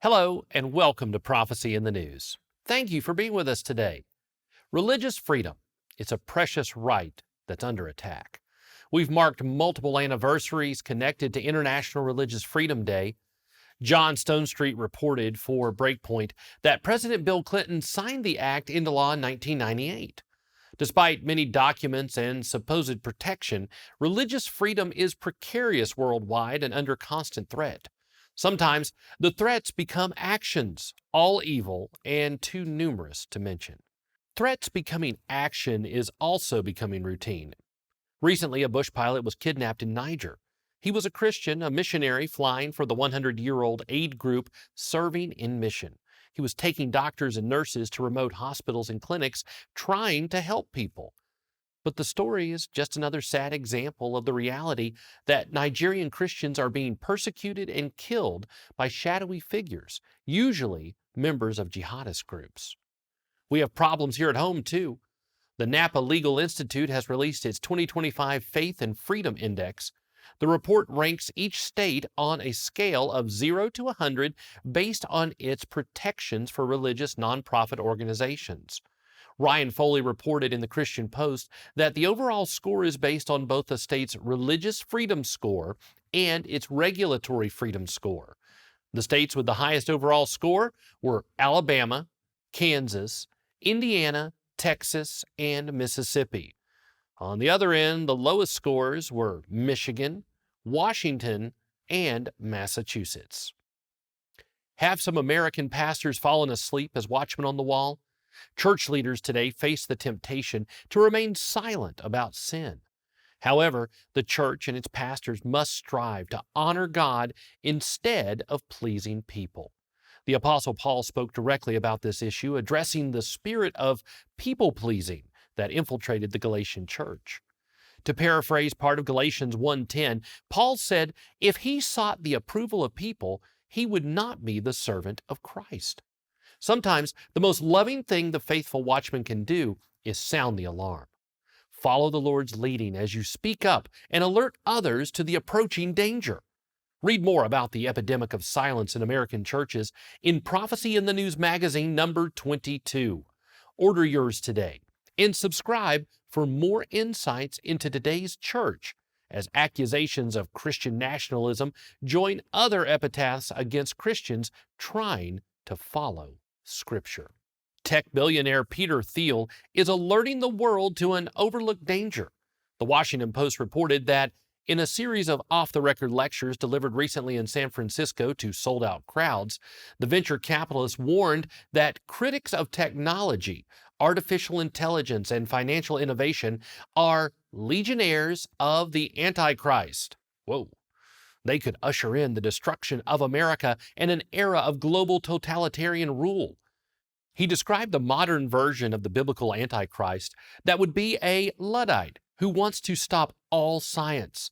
Hello, and welcome to Prophecy in the News. Thank you for being with us today. Religious freedom is a precious right that's under attack. We've marked multiple anniversaries connected to International Religious Freedom Day. John Stonestreet reported for Breakpoint that President Bill Clinton signed the act into law in 1998. Despite many documents and supposed protection, religious freedom is precarious worldwide and under constant threat. Sometimes the threats become actions, all evil and too numerous to mention. Threats becoming action is also becoming routine. Recently, a bush pilot was kidnapped in Niger. He was a Christian, a missionary flying for the 100-year-old aid group serving in mission. He was taking doctors and nurses to remote hospitals and clinics, trying to help people. But the story is just another sad example of the reality that Nigerian Christians are being persecuted and killed by shadowy figures, usually members of jihadist groups. We have problems here at home, too. The Napa Legal Institute has released its 2025 Faith and Freedom Index. The report ranks each state on a scale of 0 to 100 based on its protections for religious nonprofit organizations. Ryan Foley reported in the Christian Post that the overall score is based on both the state's religious freedom score and its regulatory freedom score. The states with the highest overall score were Alabama, Kansas, Indiana, Texas, and Mississippi. On the other end, the lowest scores were Michigan, Washington, and Massachusetts. Have some American pastors fallen asleep as watchmen on the wall? Church leaders today face the temptation to remain silent about sin. However, the church and its pastors must strive to honor God instead of pleasing people. The Apostle Paul spoke directly about this issue, addressing the spirit of people-pleasing that infiltrated the Galatian church. To paraphrase part of Galatians 1:10, Paul said, if he sought the approval of people, he would not be the servant of Christ. Sometimes the most loving thing the faithful watchman can do is sound the alarm. Follow the Lord's leading as you speak up and alert others to the approaching danger. Read more about the epidemic of silence in American churches in Prophecy in the News magazine number 22. Order yours today and subscribe for more insights into today's church as accusations of Christian nationalism join other epitaphs against Christians trying to follow Scripture. Tech billionaire Peter Thiel is alerting the world to an overlooked danger. The Washington Post reported that in a series of off-the-record lectures delivered recently in San Francisco to sold-out crowds, the venture capitalist warned that critics of technology, artificial intelligence, and financial innovation are legionnaires of the Antichrist. Whoa. They could usher in the destruction of America and an era of global totalitarian rule. He described the modern version of the biblical Antichrist that would be a Luddite who wants to stop all science,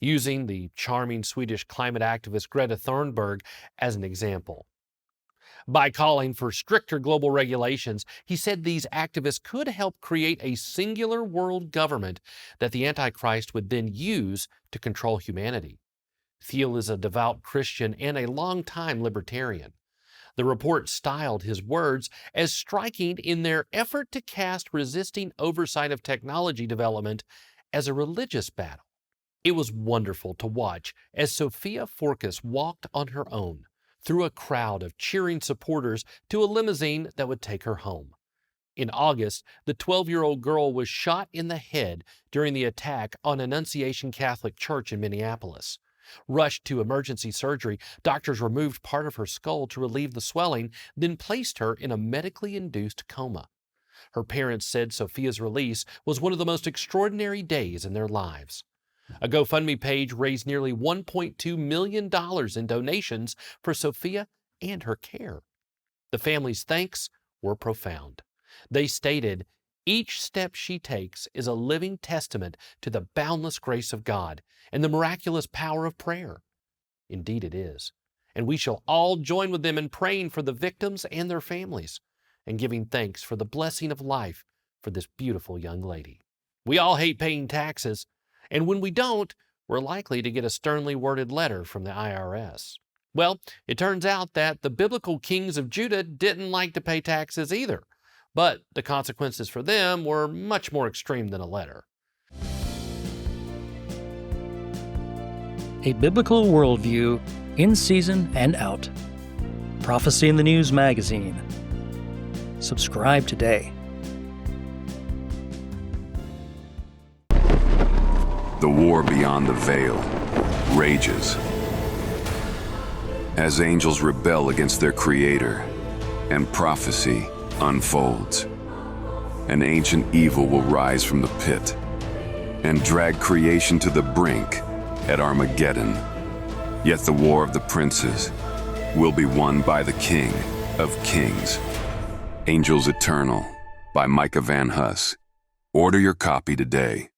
using the charming Swedish climate activist Greta Thunberg as an example. By calling for stricter global regulations, he said these activists could help create a singular world government that the Antichrist would then use to control humanity. Thiel is a devout Christian and a longtime libertarian. The report styled his words as striking in their effort to cast resisting oversight of technology development as a religious battle. It was wonderful to watch as Sophia Forcus walked on her own through a crowd of cheering supporters to a limousine that would take her home. In August, the 12-year-old girl was shot in the head during the attack on Annunciation Catholic Church in Minneapolis. Rushed to emergency surgery, doctors removed part of her skull to relieve the swelling, then placed her in a medically induced coma. Her parents said Sophia's release was one of the most extraordinary days in their lives. A GoFundMe page raised nearly $1.2 million in donations for Sophia and her care. The family's thanks were profound. They stated, each step she takes is a living testament to the boundless grace of God and the miraculous power of prayer. Indeed it is. And we shall all join with them in praying for the victims and their families and giving thanks for the blessing of life for this beautiful young lady. We all hate paying taxes, and when we don't, we're likely to get a sternly worded letter from the IRS. Well, it turns out that the biblical kings of Judah didn't like to pay taxes either, but the consequences for them were much more extreme than a letter. A biblical worldview, in season and out. Prophecy in the News magazine. Subscribe today. The war beyond the veil rages as angels rebel against their Creator and prophecy unfolds. An ancient evil will rise from the pit and drag creation to the brink at Armageddon. Yet the war of the princes will be won by the King of Kings. Angels Eternal by Peter Van Huss. Order your copy today.